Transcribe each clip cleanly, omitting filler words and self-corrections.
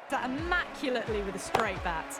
That immaculately with a straight bat.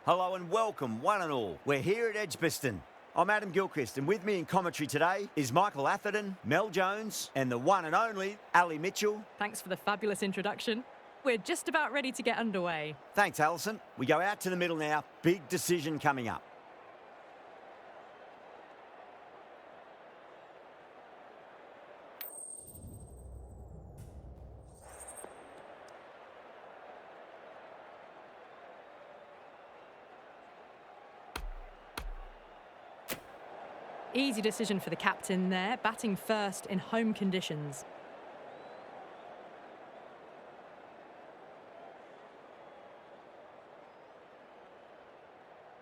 Hello and welcome, one and all. We're here at Edgbaston. I'm Adam Gilchrist, and with me in commentary today is Michael Atherton, Mel Jones, and the one and only Ali Mitchell. Thanks for the fabulous introduction. We're just about ready to get underway. Thanks, Alison. We go out to the middle now. Big decision coming up. Easy decision for the captain there, batting first in home conditions.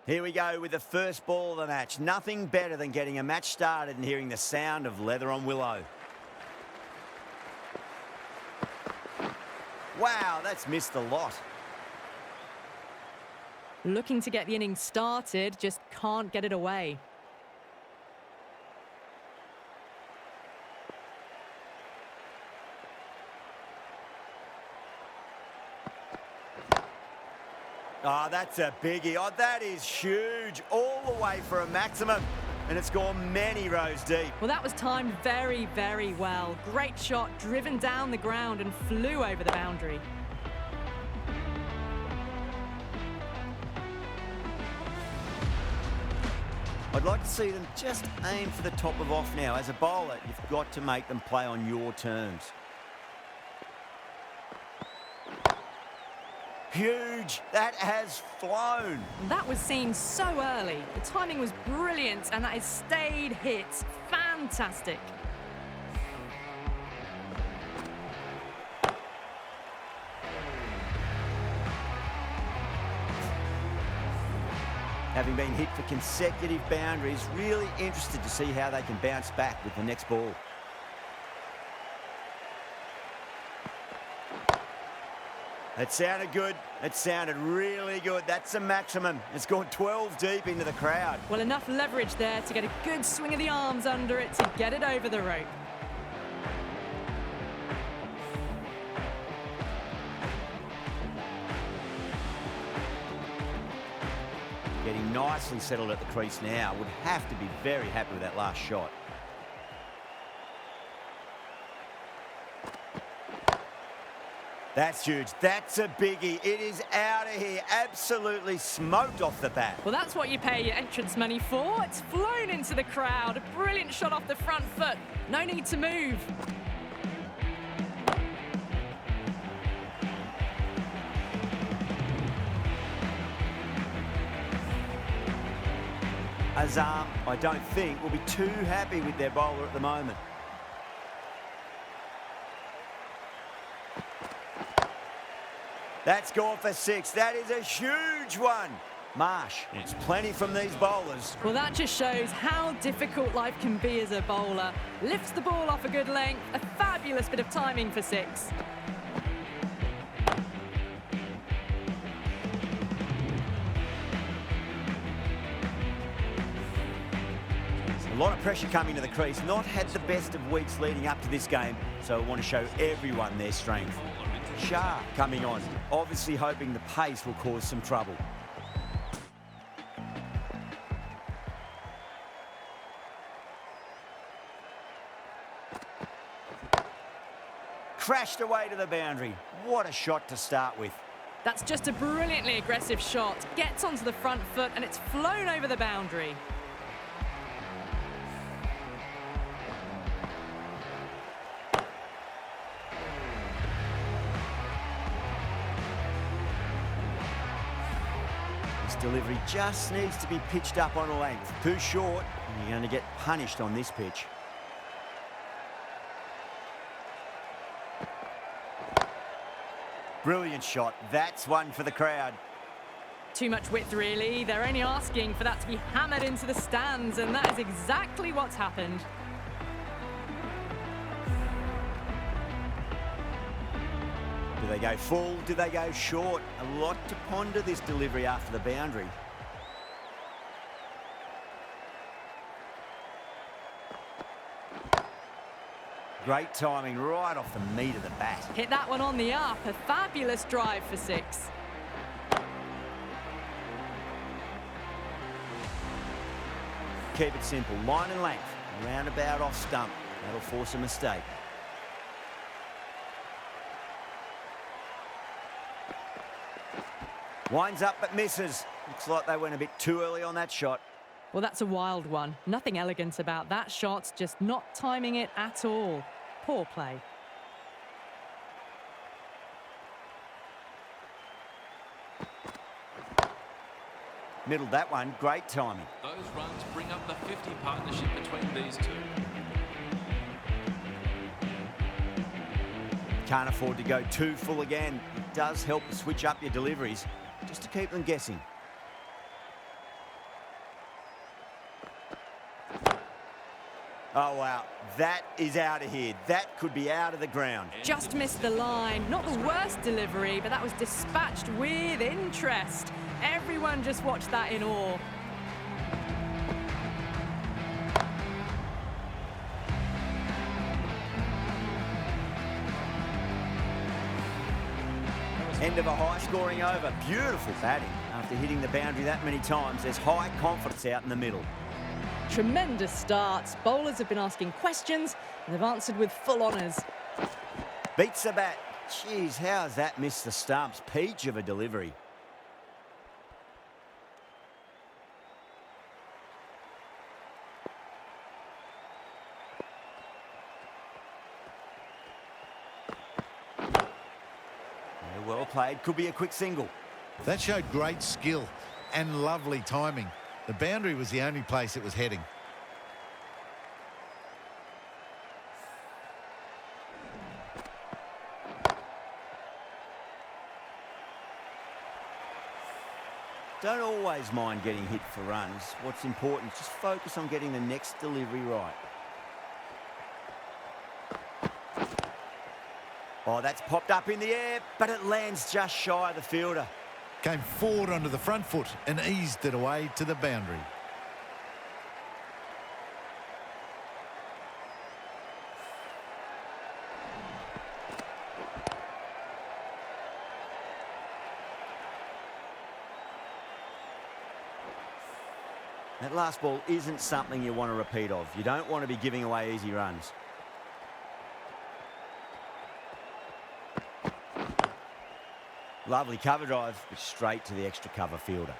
Here we go with the first ball of the match. Nothing better than getting a match started and hearing the sound of leather on willow. Wow, that's missed a lot. Looking to get the innings started, just can't get it away. Oh, that's a biggie. Oh, that is huge. All the way for a maximum. And it's gone many rows deep. Well, that was timed very, very well. Great shot, driven down the ground and flew over the boundary. I'd like to see them just aim for the top of off now. As a bowler, you've got to make them play on your terms. Huge. That has flown. That was seen so early. The timing was brilliant and that is stayed hit. Fantastic. Having been hit for consecutive boundaries, really interested to see how they can bounce back with the next ball. It sounded good. It sounded really good. That's a maximum. It's gone 12 deep into the crowd. Well, enough leverage there to get a good swing of the arms under it to get it over the rope. Getting nicely settled at the crease now. Would have to be very happy with that last shot. That's huge. That's a biggie. It is out of here. Absolutely smoked off the bat. Well, that's what you pay your entrance money for. It's flown into the crowd. A brilliant shot off the front foot. No need to move. Azam, I don't think, will be too happy with their bowler at the moment. That's gone for 6. That is a huge one. Marsh, it's plenty from these bowlers. Well, that just shows how difficult life can be as a bowler. Lifts the ball off a good length. A fabulous bit of timing for 6. A lot of pressure coming to the crease. Not had the best of weeks leading up to this game, so I want to show everyone their strength. Shah coming on, obviously hoping the pace will cause some trouble. Crashed away to the boundary. What a shot to start with. That's just a brilliantly aggressive shot. Gets onto the front foot and it's flown over the boundary. This delivery just needs to be pitched up on a length. Too short, and you're going to get punished on this pitch. Brilliant shot. That's one for the crowd. Too much width, really. They're only asking for that to be hammered into the stands, and that is exactly what's happened. Do they go full? Do they go short? A lot to ponder this delivery after the boundary. Great timing right off the meat of the bat. Hit that one on the up. A fabulous drive for 6. Keep it simple. Line and length. Roundabout off stump. That'll force a mistake. Winds up but misses. Looks like they went a bit too early on that shot. Well, that's a wild one. Nothing elegant about that shot, just not timing it at all. Poor play. Middled that one. Great timing. Those runs bring up the 50 partnership between these two. Can't afford to go too full again. It does help to switch up your deliveries, just to keep them guessing. Oh, wow. That is out of here. That could be out of the ground. Just missed the line. Not the worst delivery, but that was dispatched with interest. Everyone just watched that in awe. End of a high-scoring over. Beautiful batting. After hitting the boundary that many times, there's high confidence out in the middle. Tremendous starts. Bowlers have been asking questions and they've answered with full honours. Beats the bat. Jeez, how has that missed the stumps? Peach of a delivery. Yeah, well played. Could be a quick single. That showed great skill and lovely timing. The boundary was the only place it was heading. Don't always mind getting hit for runs. What's important is just focus on getting the next delivery right. Oh, that's popped up in the air, but it lands just shy of the fielder. Came forward onto the front foot and eased it away to the boundary. That last ball isn't something you want to repeat of. You don't want to be giving away easy runs. Lovely cover drive, but straight to the extra cover fielder.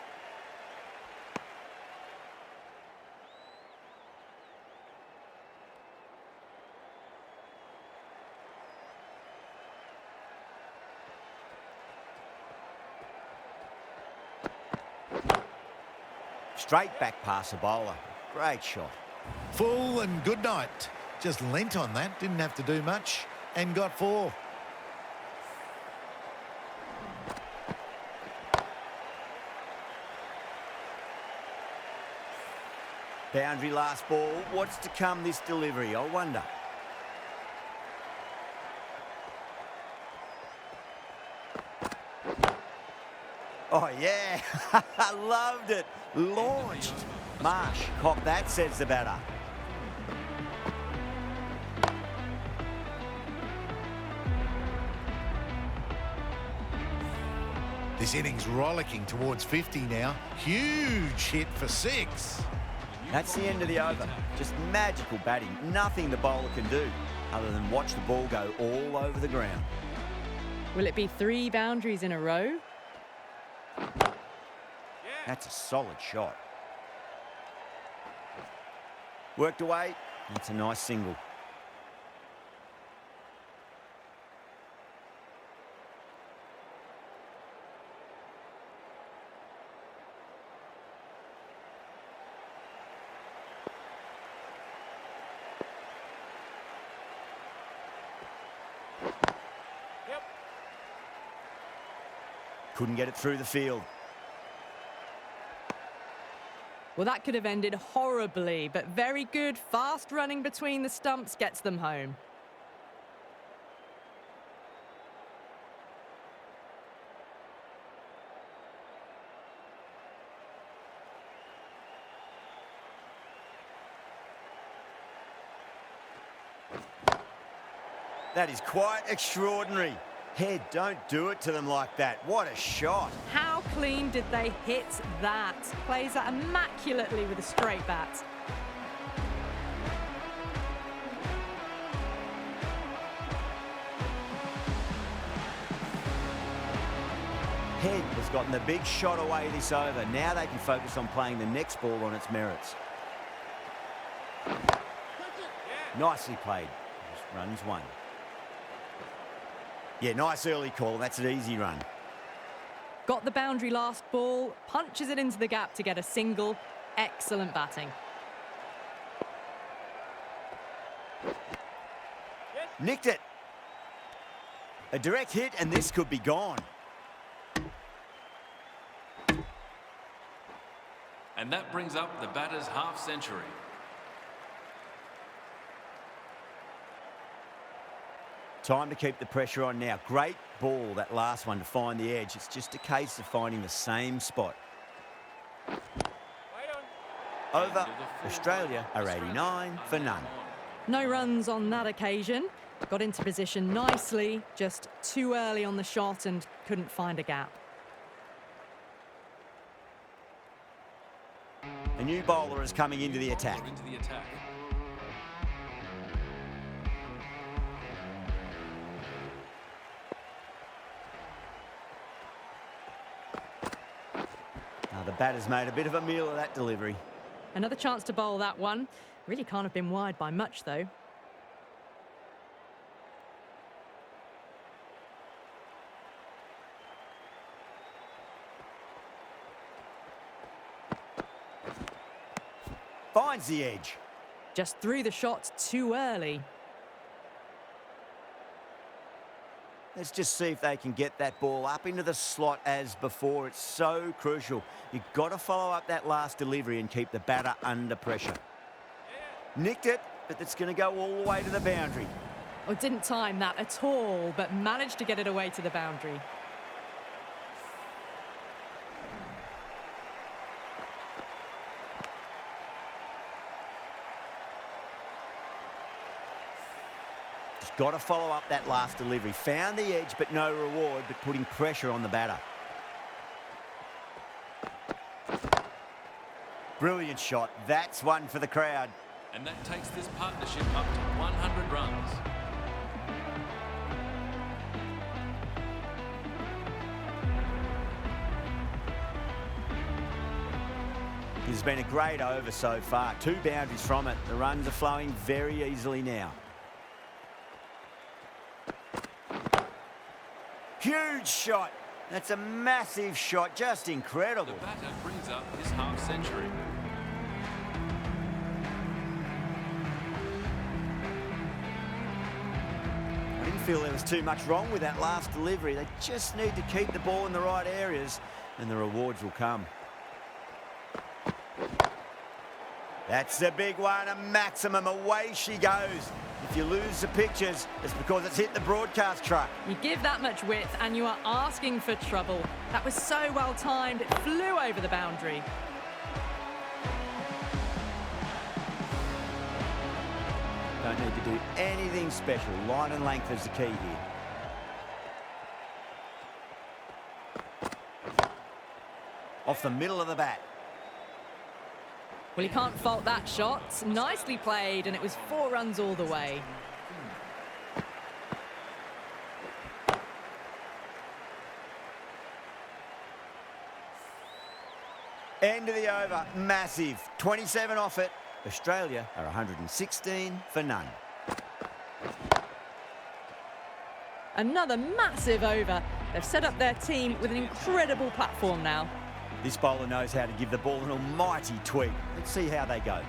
Straight back past the bowler. Great shot. Full and good night. Just leant on that, didn't have to do much, and got 4. Boundary last ball. What's to come this delivery, I wonder. Oh, yeah. I loved it. Launched. Marsh, cop that, says the batter. This inning's rollicking towards 50 now. Huge hit for 6. That's the end of the over. Just magical batting. Nothing the bowler can do other than watch the ball go all over the ground. Will it be 3 boundaries in a row? That's a solid shot. Worked away. That's a nice single. Couldn't get it through the field. Well, that could have ended horribly, but very good. Fast running between the stumps gets them home. That is quite extraordinary. Head, don't do it to them like that. What a shot. How clean did they hit that? Plays that immaculately with a straight bat. Head has gotten the big shot away this over. Now they can focus on playing the next ball on its merits. Nicely played. Just runs 1. Yeah, nice early call. That's an easy run. Got the boundary last ball, punches it into the gap to get a single. Excellent batting. Nicked it. A direct hit and this could be gone. And that brings up the batter's half century. Time to keep the pressure on now. Great ball, that last one, to find the edge. It's just a case of finding the same spot. Over. Australia are 89 for none. No runs on that occasion. Got into position nicely, just too early on the shot and couldn't find a gap. A new bowler is coming into the attack. Now the batter's made a bit of a meal of that delivery. Another chance to bowl that one. Really can't have been wide by much, though. Finds the edge. Just threw the shot too early. Let's just see if they can get that ball up into the slot as before. It's so crucial. You've got to follow up that last delivery and keep the batter under pressure. Nicked it, but it's going to go all the way to the boundary. Oh, didn't time that at all, but managed to get it away to the boundary. Got to follow up that last delivery. Found the edge, but no reward, but putting pressure on the batter. Brilliant shot. That's one for the crowd. And that takes this partnership up to 100 runs. It's been a great over so far. 2 boundaries from it. The runs are flowing very easily now. Huge shot. That's a massive shot. Just incredible. The batter brings up his half century. I didn't feel there was too much wrong with that last delivery. They just need to keep the ball in the right areas and the rewards will come. That's a big one, a maximum. Away she goes. If you lose the pictures, it's because it's hit the broadcast truck. You give that much width and you are asking for trouble. That was so well timed, it flew over the boundary. Don't need to do anything special. Line and length is the key here. off the middle of the bat. Well, you can't fault that shot. Nicely played, and it was 4 runs all the way. End of the over, massive. 27 off it. Australia are 116 for none. Another massive over. They've set up their team with an incredible platform now. This bowler knows how to give the ball an almighty tweak. Let's see how they go.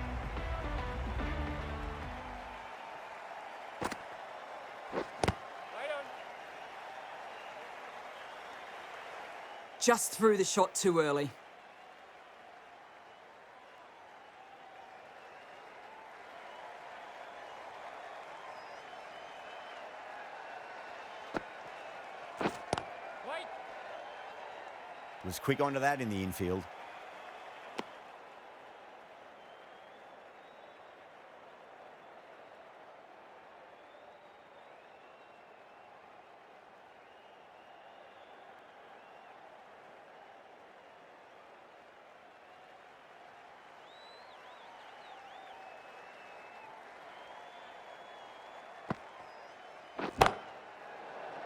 Just threw the shot too early. Was quick onto that in the infield.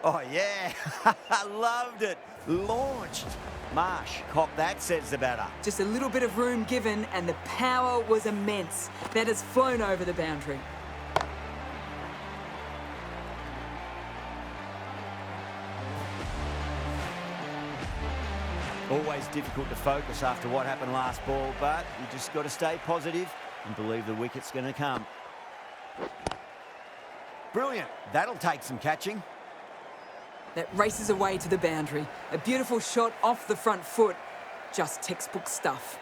Oh, yeah. I loved it. Launched. Marsh cocked that, says the batter. Just a little bit of room given and the power was immense. That has flown over the boundary. Always difficult to focus after what happened last ball, but you just got to stay positive and believe the wicket's going to come. Brilliant. That'll take some catching. That races away to the boundary. A beautiful shot off the front foot. Just textbook stuff.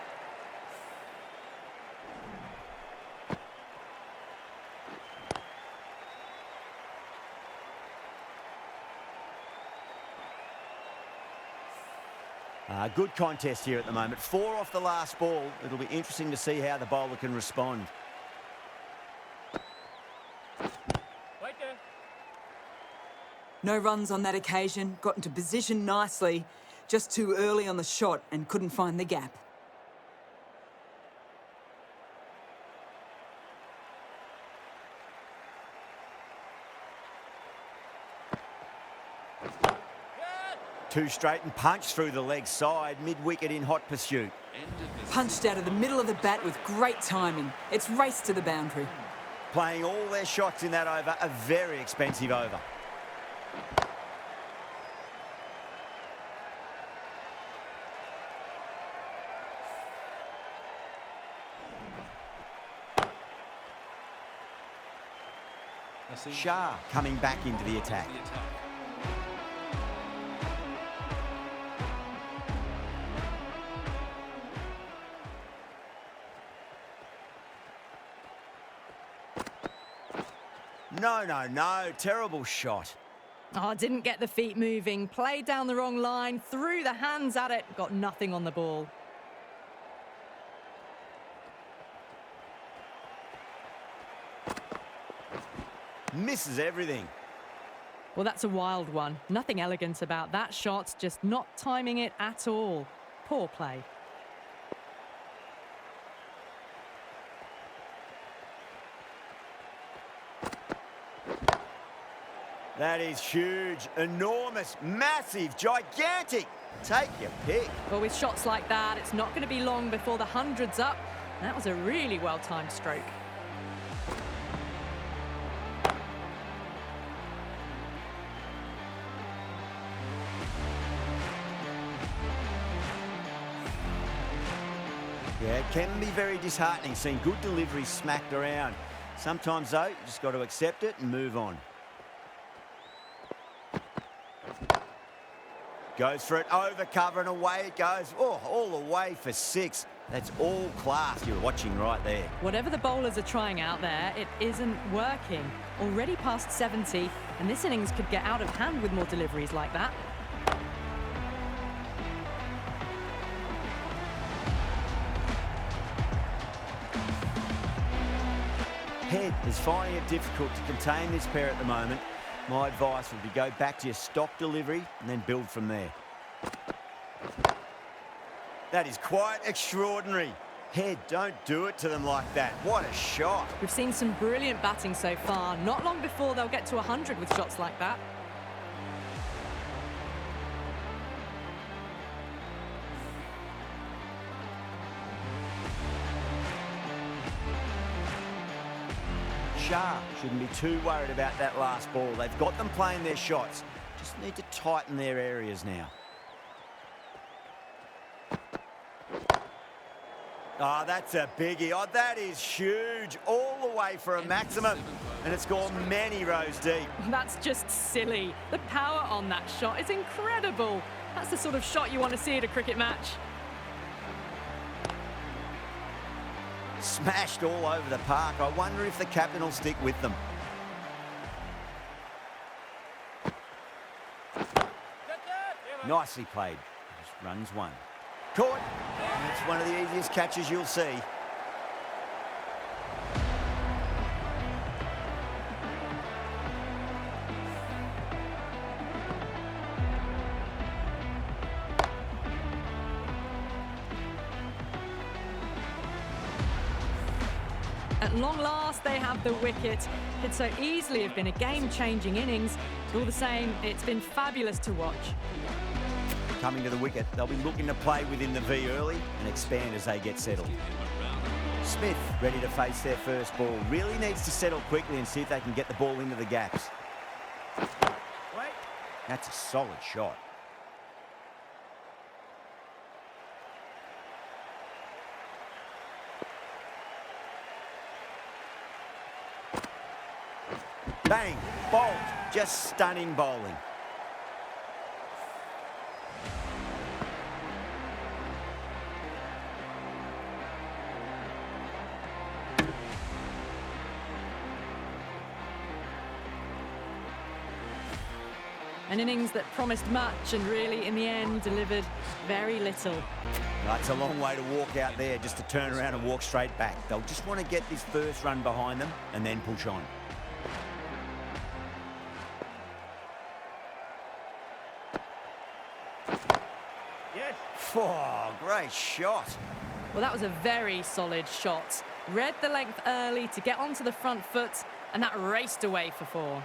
Good contest here at the moment. 4 off the last ball. It'll be interesting to see how the bowler can respond. No runs on that occasion. Got into position nicely. Just too early on the shot and couldn't find the gap. Two straight and punch through the leg side, mid-wicket in hot pursuit. Punched out of the middle of the bat with great timing. It's raced to the boundary. Playing all their shots in that over, a very expensive over. Shah coming back into the attack. No. Terrible shot. Oh, didn't get the feet moving. Played down the wrong line. Threw the hands at it. Got nothing on the ball. Misses everything. Well, that's a wild one. Nothing elegant about that shot. Just not timing it at all. Poor play. That is huge, enormous, massive, gigantic. Take your pick. Well, with shots like that, it's not going to be long before the 100's up. That was a really well-timed stroke. Yeah, it can be very disheartening seeing good deliveries smacked around. Sometimes, though, you just got to accept it and move on. Goes for it, over cover and away it goes. Oh, all the way for 6. That's all class you're watching right there. Whatever the bowlers are trying out there, it isn't working. Already past 70, and this innings could get out of hand with more deliveries like that. Head is finding it difficult to contain this pair at the moment. My advice would be go back to your stock delivery and then build from there. That is quite extraordinary. Head, don't do it to them like that. What a shot. We've seen some brilliant batting so far. Not long before they'll get to 100 with shots like that. Shah shouldn't be too worried about that last ball. They've got them playing their shots. Just need to tighten their areas now. Oh, that's a biggie. Oh, that is huge. All the way for a maximum. And it's gone many rows deep. That's just silly. The power on that shot is incredible. That's the sort of shot you want to see at a cricket match. Smashed all over the park. I wonder if the captain will stick with them. Nicely played. Just runs one. Caught. It's one of the easiest catches you'll see. At long last, they have the wicket. Could so easily have been a game-changing innings. All the same, it's been fabulous to watch. Coming to the wicket, they'll be looking to play within the V early and expand as they get settled. Smith ready to face their first ball. Really needs to settle quickly and see if they can get the ball into the gaps. That's a solid shot. Bang, bowled, just stunning bowling. An innings that promised much and really, in the end, delivered very little. That's a long way to walk out there just to turn around and walk straight back. They'll just want to get this first run behind them and then push on. Yes. Oh, great shot. Well, that was a very solid shot. Read the length early to get onto the front foot, and that raced away for four.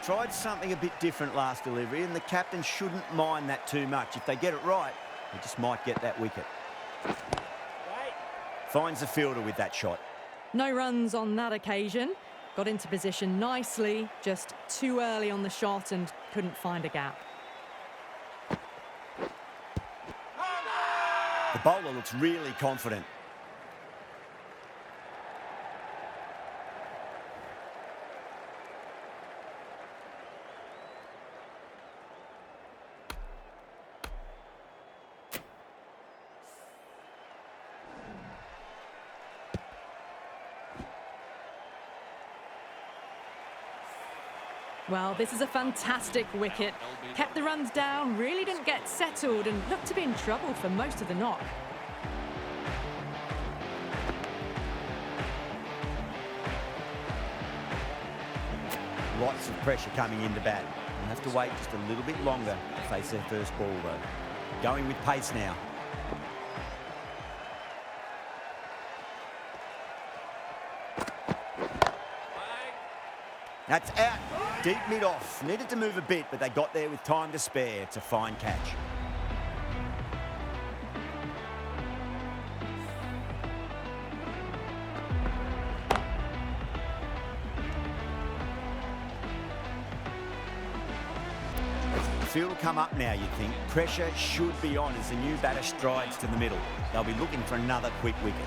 Tried something a bit different last delivery, and the captain shouldn't mind that too much. If they get it right, they just might get that wicket. Finds the fielder with that shot. No runs on that occasion. Got into position nicely, just too early on the shot and couldn't find a gap. The bowler looks really confident. Well, this is a fantastic wicket. Kept the runs down, really didn't get settled and looked to be in trouble for most of the knock. Lots of pressure coming into bat. They'll have to wait just a little bit longer to face their first ball, though. Going with pace now. That's out. Deep mid-off. Needed to move a bit, but they got there with time to spare. It's a fine catch. The field will come up now, you'd think. Pressure should be on as the new batter strides to the middle. They'll be looking for another quick wicket.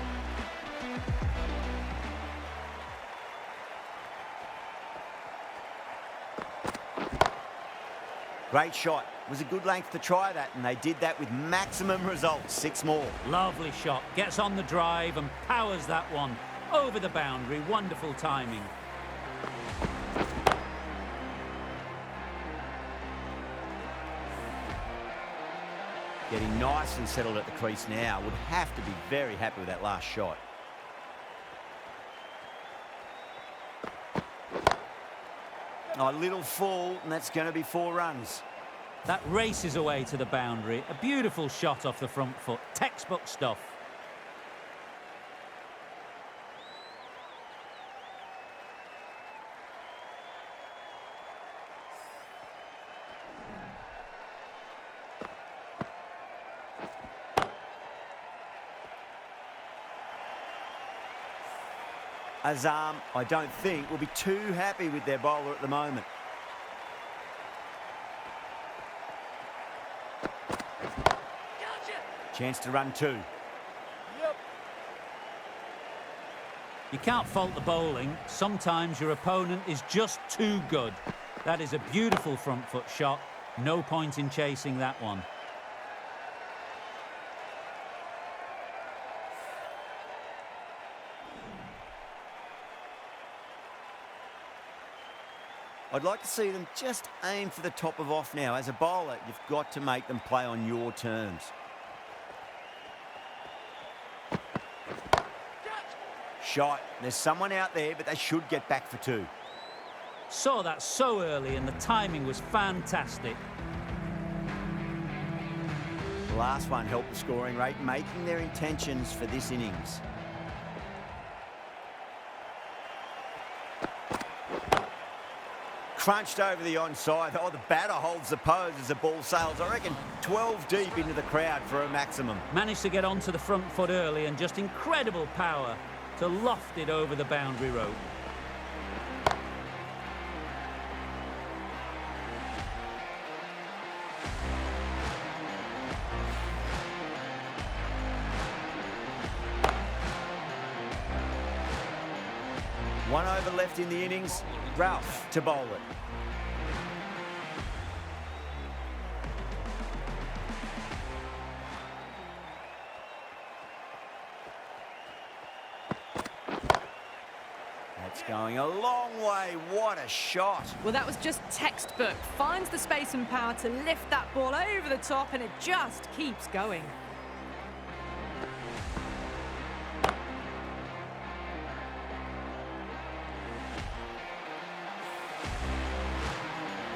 Great shot. It was a good length to try that, and they did that with maximum results. 6 more. Lovely shot. Gets on the drive and powers that one. Over the boundary. Wonderful timing. Getting nice and settled at the crease now. Would have to be very happy with that last shot. A little full, and that's going to be 4 runs. That races away to the boundary. A beautiful shot off the front foot. Textbook stuff. Azam, I don't think, will be too happy with their bowler at the moment. Chance to run 2. You can't fault the bowling. Sometimes your opponent is just too good. That is a beautiful front foot shot. No point in chasing that one. I'd like to see them just aim for the top of off now. As a bowler, you've got to make them play on your terms. Shot. There's someone out there, but they should get back for 2. Saw that so early and the timing was fantastic. The last one helped the scoring rate, making their intentions for this innings. Crunched over the onside. Oh, the batter holds the pose as the ball sails. I reckon 12 deep into the crowd for a maximum. Managed to get onto the front foot early and just incredible power to loft it over the boundary rope. One over left in the innings. Ralph to bowl it. That's going a long way. What a shot. Well, that was just textbook. Finds the space and power to lift that ball over the top, and it just keeps going.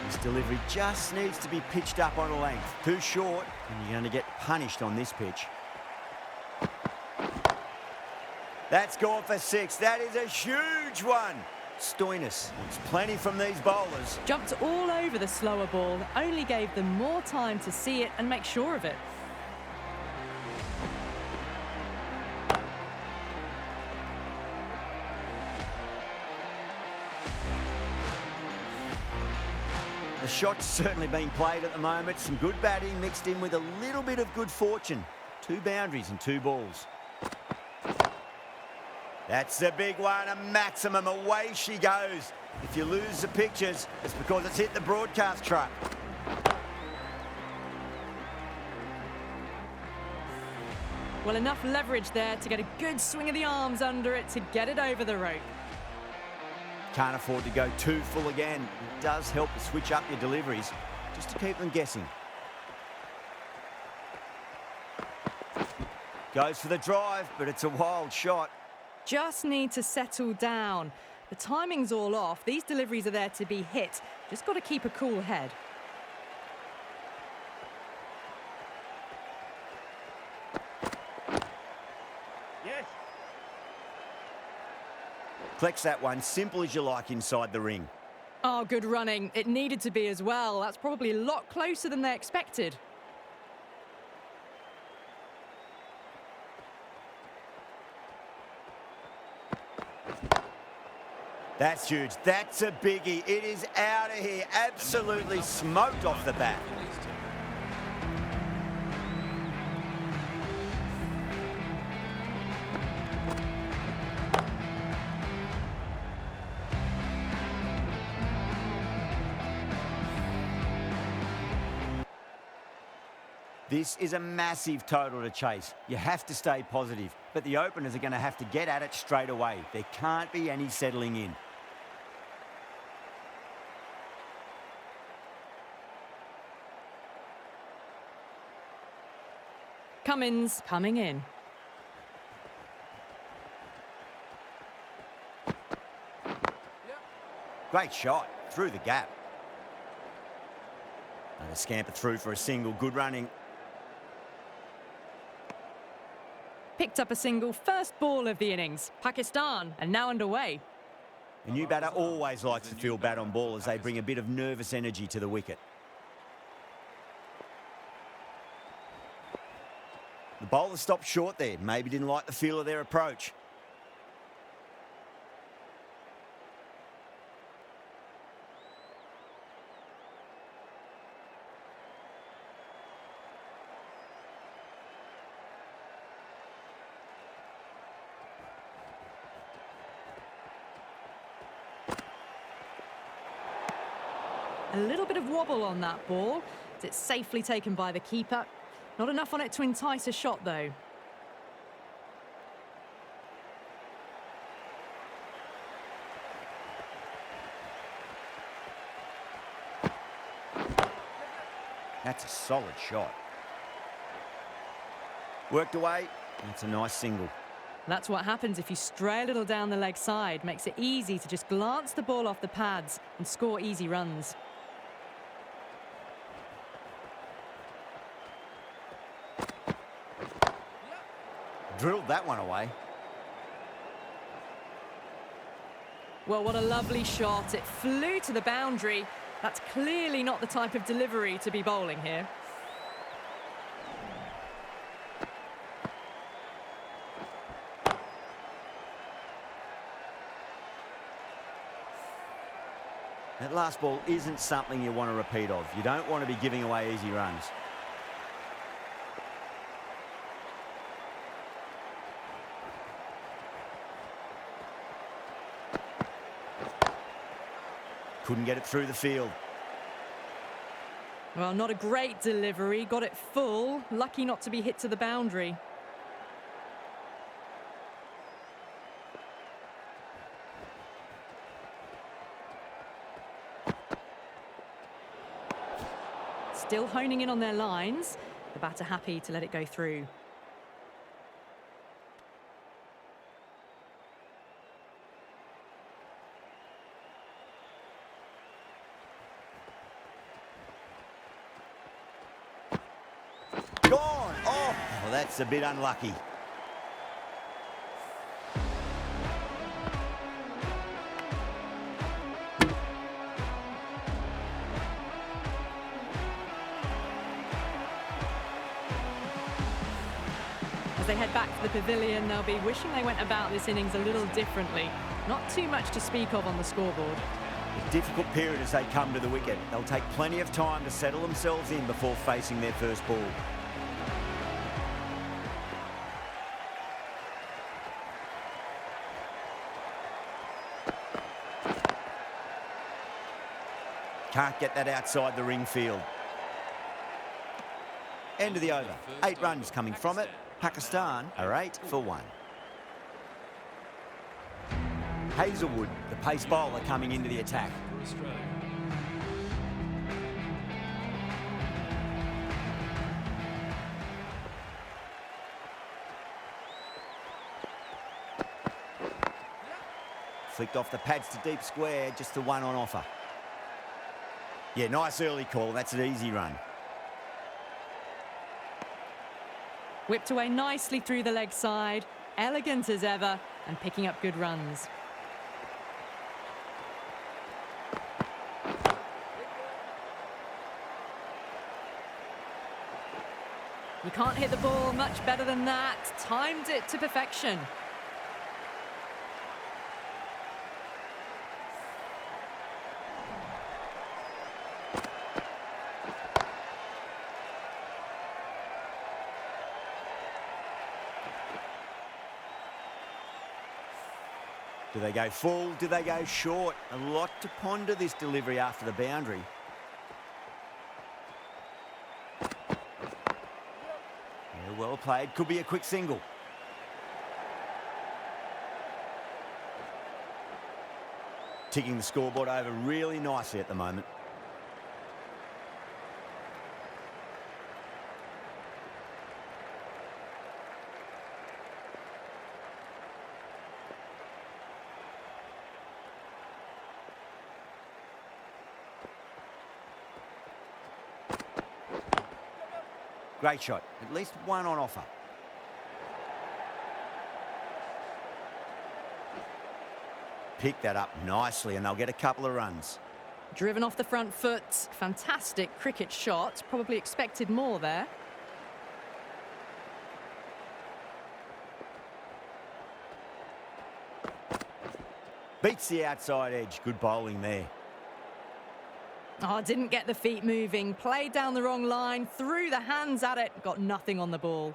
This delivery just needs to be pitched up on a length. Too short, and you're going to get punished on this pitch. That's gone for 6. That is a huge one. Stoinis wants plenty from these bowlers. Jumped all over the slower ball, only gave them more time to see it and make sure of it. The shot's certainly being played at the moment. Some good batting mixed in with a little bit of good fortune. 2 boundaries and 2 balls. That's the big one, a maximum. Away she goes. If you lose the pictures, it's because it's hit the broadcast truck. Well, enough leverage there to get a good swing of the arms under it to get it over the rope. Can't afford to go too full again. It does help to switch up your deliveries, just to keep them guessing. Goes for the drive, but it's a wild shot. Just need to settle down. The timing's all off. These deliveries are there to be hit. Just got to keep a cool head. Yes. Collects that one, simple as you like inside the ring. Oh, good running. It needed to be as well. That's probably a lot closer than they expected. That's huge. That's a biggie. It is out of here. Absolutely smoked off the bat. This is a massive total to chase. You have to stay positive, but the openers are going to have to get at it straight away. There can't be any settling in. Cummins coming in. Great shot. through the gap. And a scamper through for a single. Good running. Picked up a single, first ball of the innings. Pakistan are now underway. A new batter always likes to feel bat on ball as they bring a bit of nervous energy to the wicket. The bowler stopped short there. Maybe didn't like the feel of their approach. A little bit of wobble on that ball. It's safely taken by the keeper. Not enough on it to entice a shot, though. That's a solid shot. Worked away. That's a nice single. That's what happens if you stray a little down the leg side. Makes it easy to just glance the ball off the pads and score easy runs. Drilled that one away. Well, what a lovely shot. It flew to the boundary. That's clearly not the type of delivery to be bowling here. That last ball isn't something you want to repeat of. You don't want to be giving away easy runs. Couldn't get it through the field. Well, not a great delivery. Got it full. Lucky not to be hit to the boundary. Still honing in on their lines. The batter happy to let it go through. Gone! Oh, well, that's a bit unlucky. As they head back to the pavilion, they'll be wishing they went about this innings a little differently. Not too much to speak of on the scoreboard. A difficult period as they come to the wicket. They'll take plenty of time to settle themselves in before facing their first ball. Can't get that outside the ring field. End of the over. 8 runs coming from it. Pakistan are 8 for 1. Hazelwood, the pace bowler, coming into the attack. Flicked off the pads to deep square, just the one on offer. Yeah, nice early call. That's an easy run. Whipped away nicely through the leg side. Elegant as ever and picking up good runs. You can't hit the ball much better than that. Timed it to perfection. Do they go full? Do they go short? A lot to ponder this delivery after the boundary. Yeah, well played. Could be a quick single. Ticking the scoreboard over really nicely at the moment. Great shot. At least one on offer. Pick that up nicely and they'll get a couple of runs. Driven off the front foot. Fantastic cricket shot. Probably expected more there. Beats the outside edge. Good bowling there. Oh, didn't get the feet moving. Played down the wrong line. Threw the hands at it. Got nothing on the ball.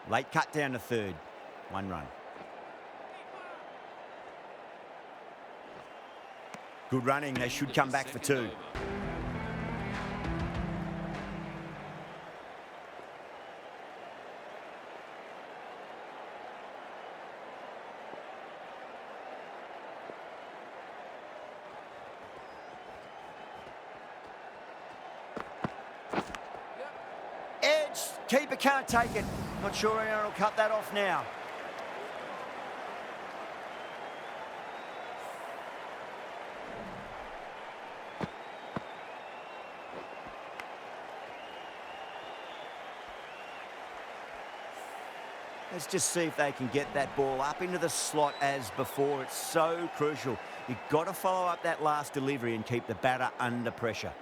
Late cut down to third. One run. Good running. They should come back for two. Edge. Keeper can't take it. Not sure anyone will cut that off now. Let's just see if they can get that ball up into the slot as before. It's so crucial. You've got to follow up that last delivery and keep the batter under pressure.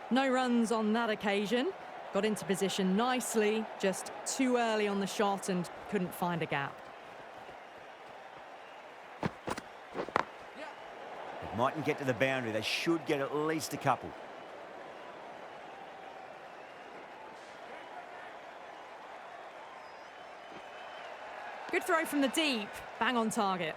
No runs on that occasion. Got into position nicely, just too early on the shot and couldn't find a gap. It mightn't get to the boundary. They should get at least a couple. Good throw from the deep. Bang on target.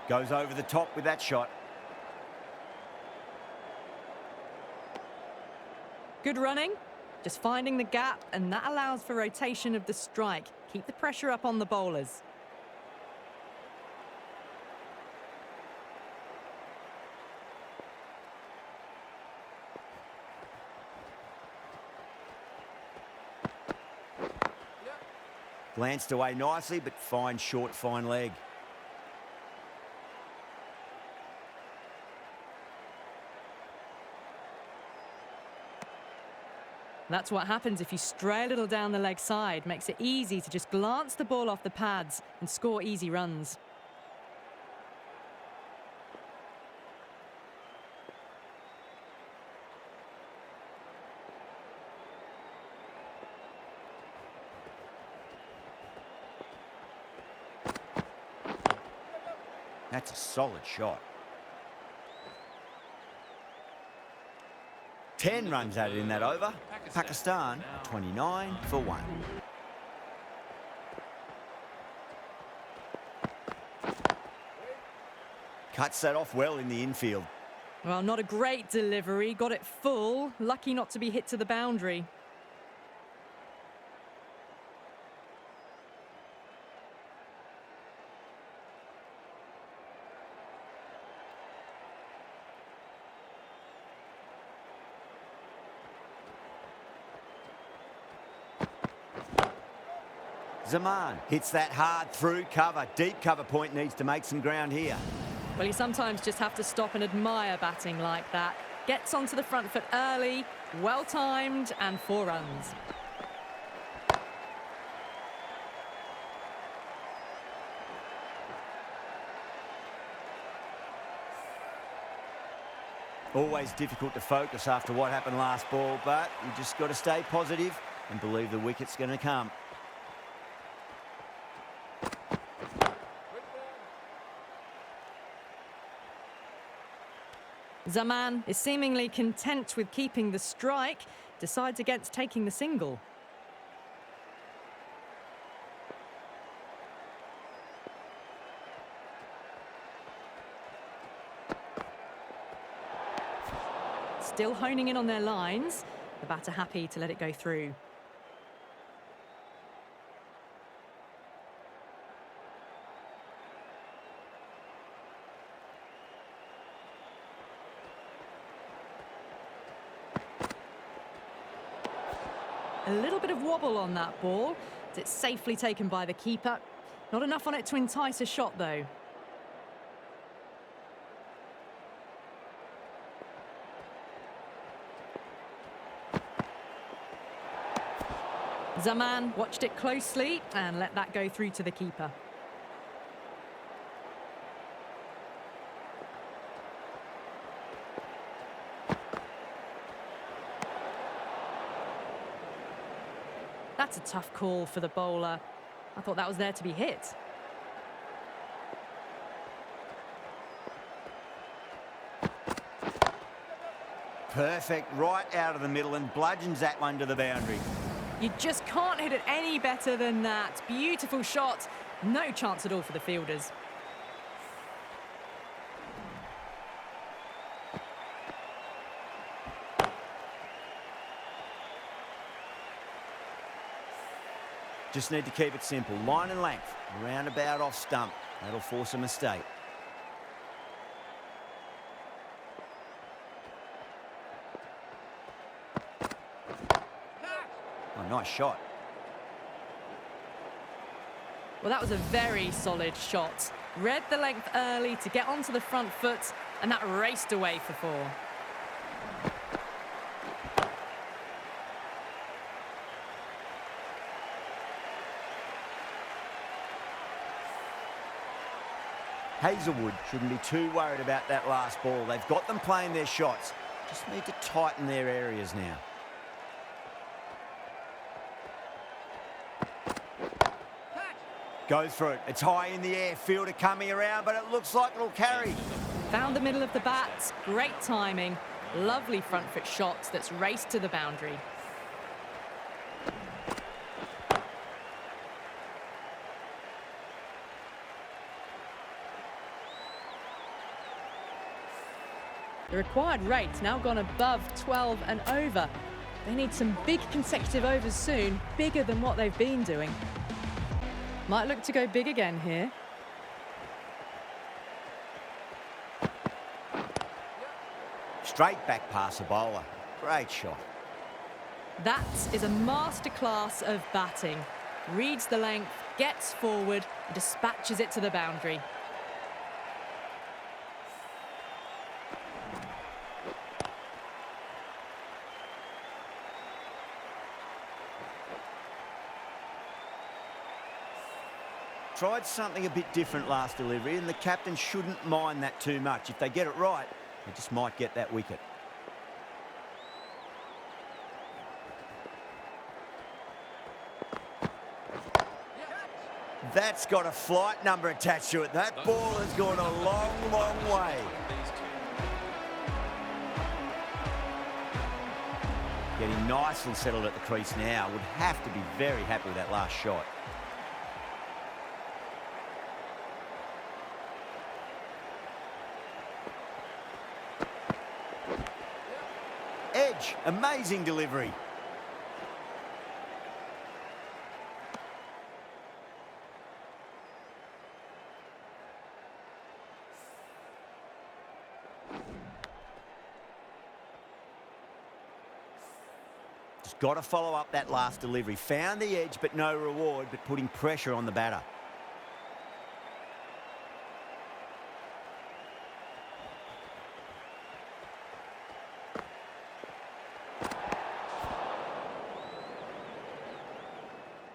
Goes over the top with that shot. Good running, just finding the gap, and that allows for rotation of the strike. Keep the pressure up on the bowlers. Glanced away nicely, but fine short, fine leg. That's what happens if you stray a little down the leg side. Makes it easy to just glance the ball off the pads and score easy runs. That's a solid shot. 10 runs added in that over. Pakistan 29 for 1. Cuts that off well in the infield. Well, not a great delivery. Got it full. Lucky not to be hit to the boundary. Zaman hits that hard through cover. Deep cover point needs to make some ground here. Well, you sometimes just have to stop and admire batting like that. Gets onto the front foot early, well-timed, and 4 runs. Always difficult to focus after what happened last ball, but you just got to stay positive and believe the wicket's going to come. Zaman is seemingly content with keeping the strike, decides against taking the single. Still honing in on their lines. The batter happy to let it go through. A little bit of wobble on that ball. It's safely taken by the keeper. Not enough on it to entice a shot, though. Zaman watched it closely and let that go through to the keeper. That's a tough call for the bowler. I thought that was there to be hit. Perfect, right out of the middle and bludgeons that one to the boundary. You just can't hit it any better than that. Beautiful shot. No chance at all for the fielders. Just need to keep it simple. Line and length, roundabout off stump. That'll force a mistake. Oh, nice shot. Well, that was a very solid shot. Read the length early to get onto the front foot, and that raced away for 4. Hazelwood shouldn't be too worried about that last ball. They've got them playing their shots. Just need to tighten their areas now. Goes for it. It's high in the air. Fielder coming around, but it looks like it'll carry. Found the middle of the bat. Great timing. Lovely front foot shot that's raced to the boundary. The required rate's now gone above 12 and over. They need some big consecutive overs soon, bigger than what they've been doing. Might look to go big again here. Straight back past the bowler. Great shot. That is a masterclass of batting. Reads the length, gets forward, and dispatches it to the boundary. Tried something a bit different last delivery, and the captain shouldn't mind that too much. If they get it right, they just might get that wicket. That's got a flight number attached to it. That ball has gone a long, long way. Getting nicely settled at the crease now. Would have to be very happy with that last shot. Edge, amazing delivery. Just got to follow up that last delivery. Found the edge, but no reward, but putting pressure on the batter.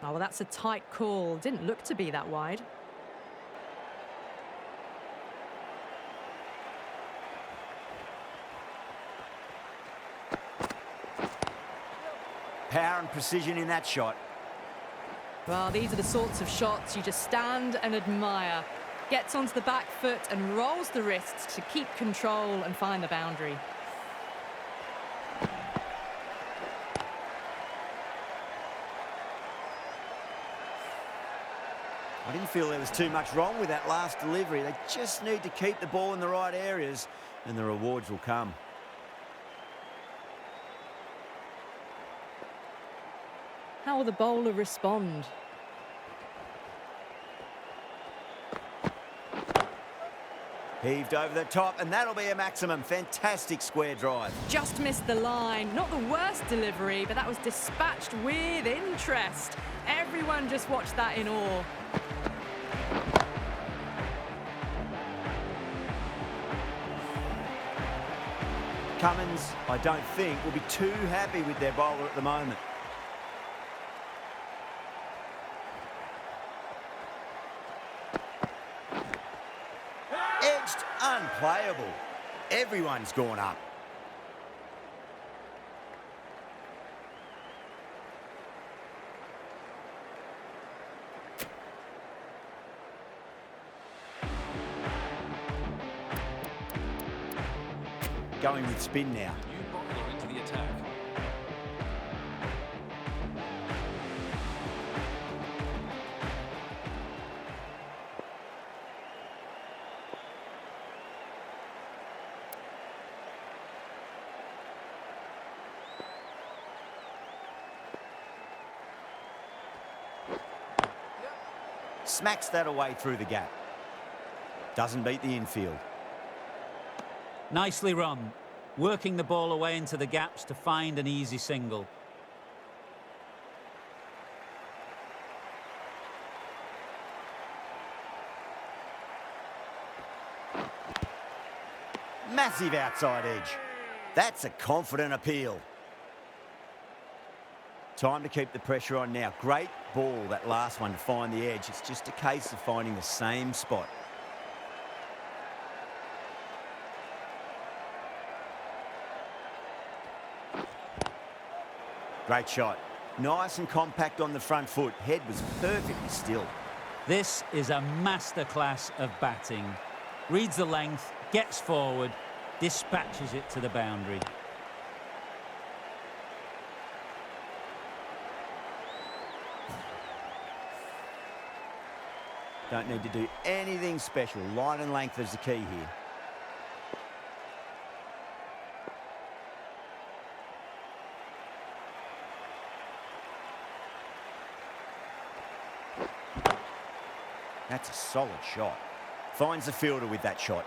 Oh, well, that's a tight call. Didn't look to be that wide. Power and precision in that shot. Well, these are the sorts of shots you just stand and admire. Gets onto the back foot and rolls the wrists to keep control and find the boundary. I didn't feel there was too much wrong with that last delivery. They just need to keep the ball in the right areas and the rewards will come. How will the bowler respond? Heaved over the top, and that'll be a maximum. Fantastic square drive. Just missed the line. Not the worst delivery, but that was dispatched with interest. Everyone just watched that in awe. Cummins, I don't think, will be too happy with their bowler at the moment. Edged, unplayable. Everyone's gone up. Going with spin now. New bowler into the attack. Smacks that away through the gap. Doesn't beat the infield. Nicely run, working the ball away into the gaps to find an easy single. Massive outside edge. That's a confident appeal. Time to keep the pressure on now. Great ball, that last one, to find the edge. It's just a case of finding the same spot. Great shot. Nice and compact on the front foot. Head was perfectly still. This is a masterclass of batting. Reads the length, gets forward, dispatches it to the boundary. Don't need to do anything special. Line and length is the key here. That's a solid shot. Finds the fielder with that shot.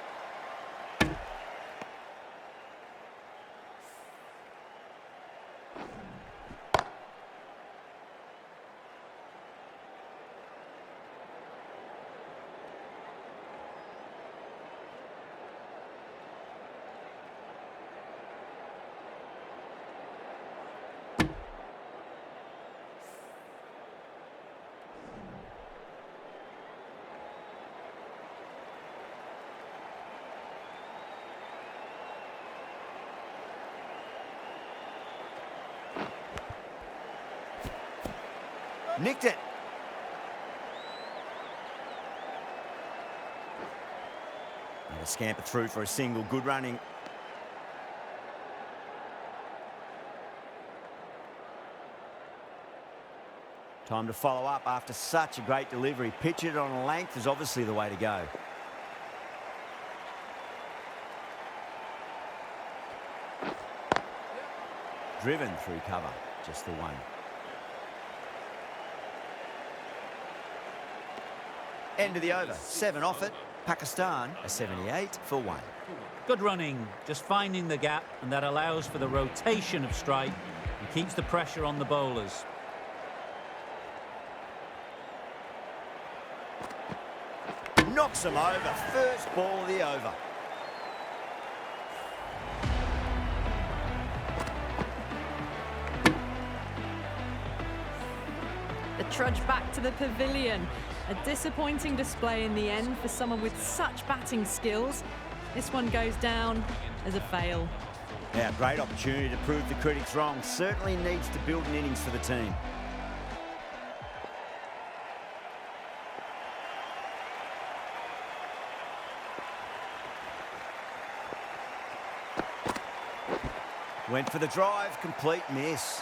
Nicked it. And a scamper through for a single. Good running. Time to follow up after such a great delivery. Pitch it on a length is obviously the way to go. Driven through cover. Just the one. End of the over. 7 off it. Pakistan a 78 for 1. Good running, just finding the gap, and that allows for the rotation of strike and keeps the pressure on the bowlers. Knocks them over. First ball of the over. The trudge back to the pavilion. A disappointing display in the end for someone with such batting skills. This one goes down as a fail. Yeah, great opportunity to prove the critics wrong. Certainly needs to build an innings for the team. Went for the drive, complete miss.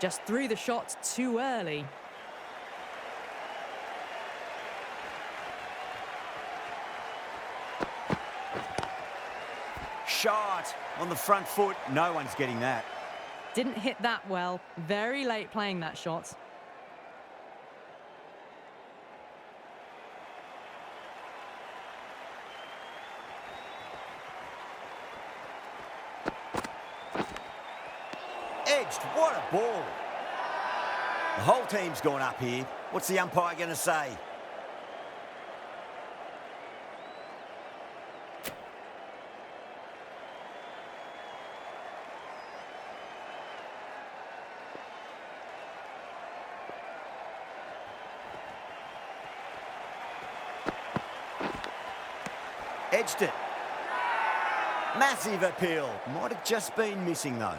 Just threw the shot too early. Shot on the front foot. No one's getting that. Didn't hit that well. Very late playing that shot. Edged. What a ball. The whole team's gone up here. What's the umpire going to say? Edged it. Massive appeal. Might have just been missing though.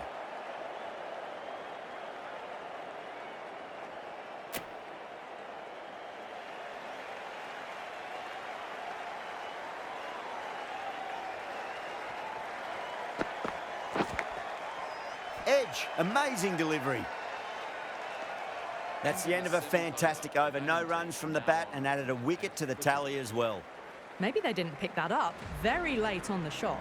Edge, amazing delivery. That's the end of a fantastic over. No runs from the bat and added a wicket to the tally as well. Maybe they didn't pick that up very late on the shot.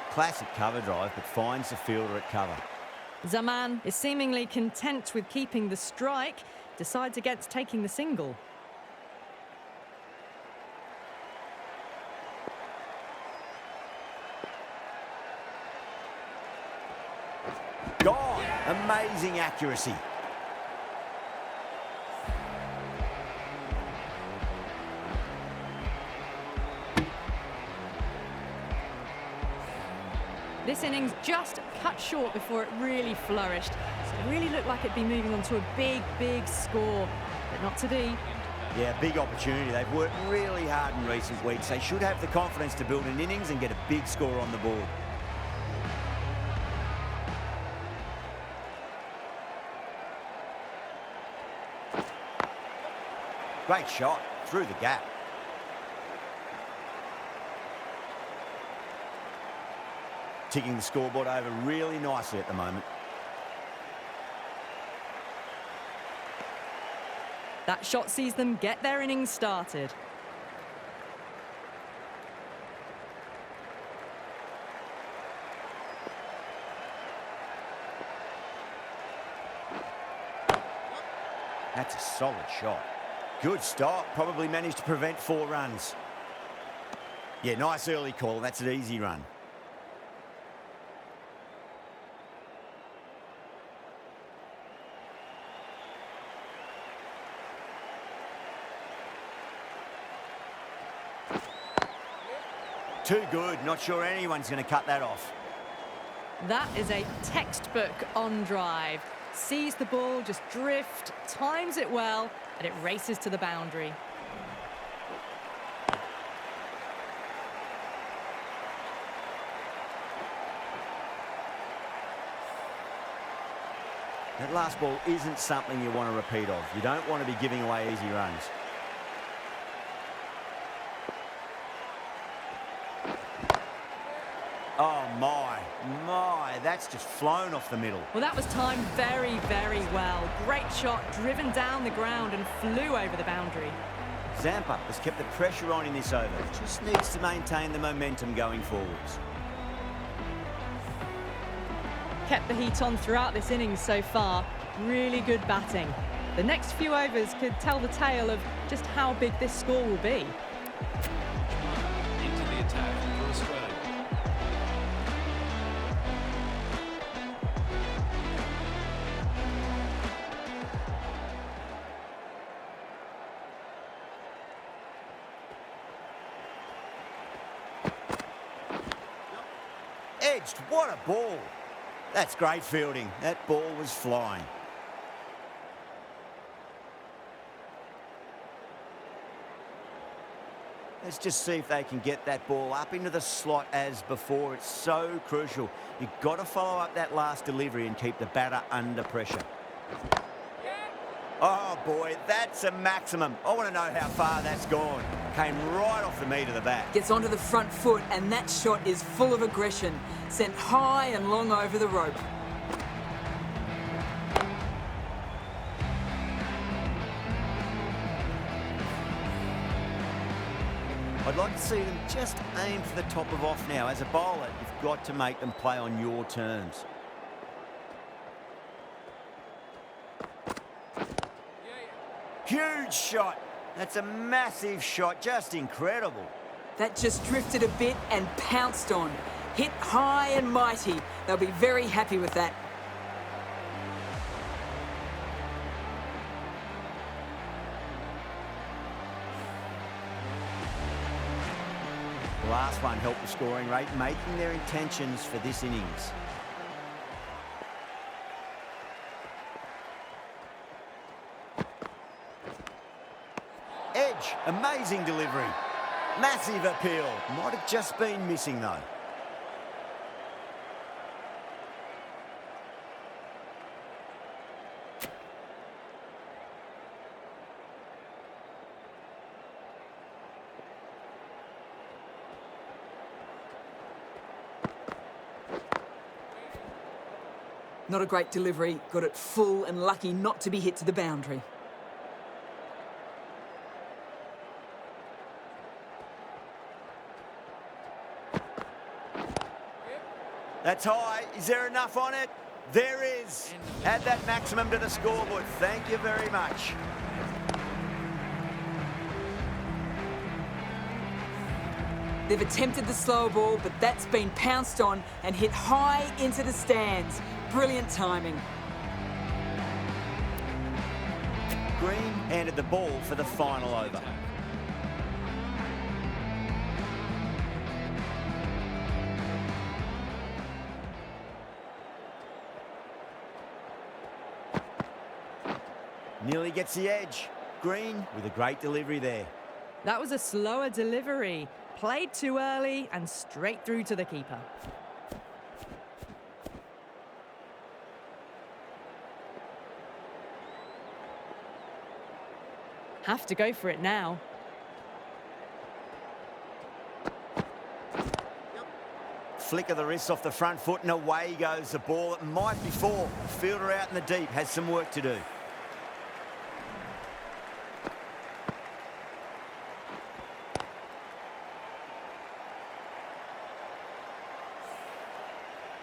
Classic cover drive, but finds the fielder at cover. Zaman is seemingly content with keeping the strike, decides against taking the single. Gone. Amazing accuracy. This innings just cut short before it really flourished. It really looked like it'd be moving on to a big, big score, but not to be. Yeah, big opportunity. They've worked really hard in recent weeks. They should have the confidence to build an innings and get a big score on the board. Great shot through the gap. Ticking the scoreboard over really nicely at the moment. That shot sees them get their innings started. That's a solid shot. Good stop. Probably managed to prevent 4 runs. Yeah, nice early call. That's an easy run. Too good. Not sure anyone's going to cut that off. That is a textbook on drive. Sees the ball just drift, times it well, and it races to the boundary. That last ball isn't something you want to repeat of. You don't want to be giving away easy runs. Oh, my, that's just flown off the middle. Well, that was timed very, very well. Great shot, driven down the ground and flew over the boundary. Zampa has kept the pressure on in this over. Just needs to maintain the momentum going forwards. Kept the heat on throughout this innings so far. Really good batting. The next few overs could tell the tale of just how big this score will be. Into the attack for Australia. Edged. What a ball. That's great fielding. That ball was flying. Let's just see if they can get that ball up into the slot as before. It's so crucial. You've got to follow up that last delivery and keep the batter under pressure. Oh, boy, that's a maximum. I want to know how far that's gone. Came right off the meat of the bat. Gets onto the front foot, and that shot is full of aggression. Sent high and long over the rope. I'd like to see them just aim for the top of off now. As a bowler, you've got to make them play on your terms. Huge shot. That's a massive shot. Just incredible. That just drifted a bit and pounced on. Hit high and mighty. They'll be very happy with that. The last one helped the scoring rate, making their intentions for this innings. Edge, amazing delivery. Massive appeal. Might have just been missing though. Not a great delivery. Got it full and lucky not to be hit to the boundary. That's high. Is there enough on it? There is. Add that maximum to the scoreboard. Thank you very much. They've attempted the slower ball, but that's been pounced on and hit high into the stands. Brilliant timing. Green handed the ball for the final over. Nearly gets the edge. Green with a great delivery there. That was a slower delivery. Played too early and straight through to the keeper. Have to go for it now. Flick of the wrist off the front foot and away goes the ball. It might be four. Fielder out in the deep has some work to do.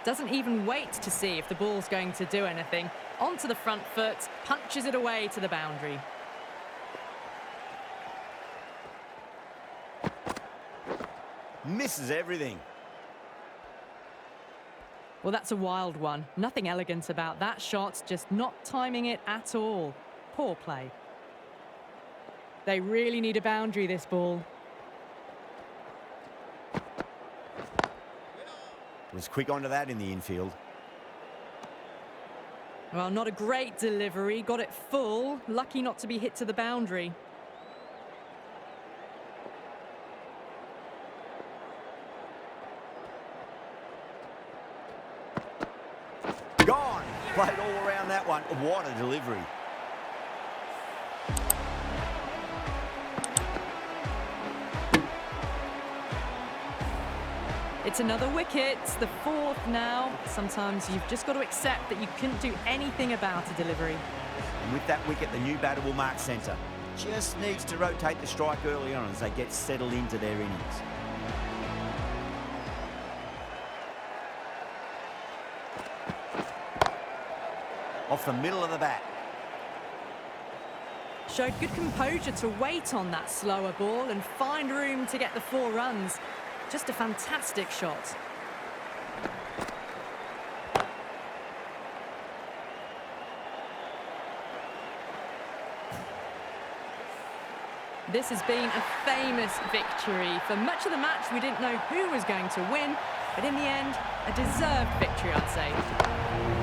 Doesn't even wait to see if the ball's going to do anything. Onto the front foot, punches it away to the boundary. Misses everything. Well, that's a wild one. Nothing elegant about that shot, just not timing it at all. Poor play. They really need a boundary, this ball. Was quick onto that in the infield. Well, not a great delivery. Got it full. Lucky not to be hit to the boundary. Gone. Played all around that one. What a delivery. It's another wicket, the fourth now. Sometimes you've just got to accept that you couldn't do anything about a delivery. And with that wicket, the new batter will mark centre. Just needs to rotate the strike early on as they get settled into their innings. Off the middle of the bat. Showed good composure to wait on that slower ball and find room to get the 4 runs. Just a fantastic shot. This has been a famous victory. For much of the match, we didn't know who was going to win, but in the end, a deserved victory, I'd say.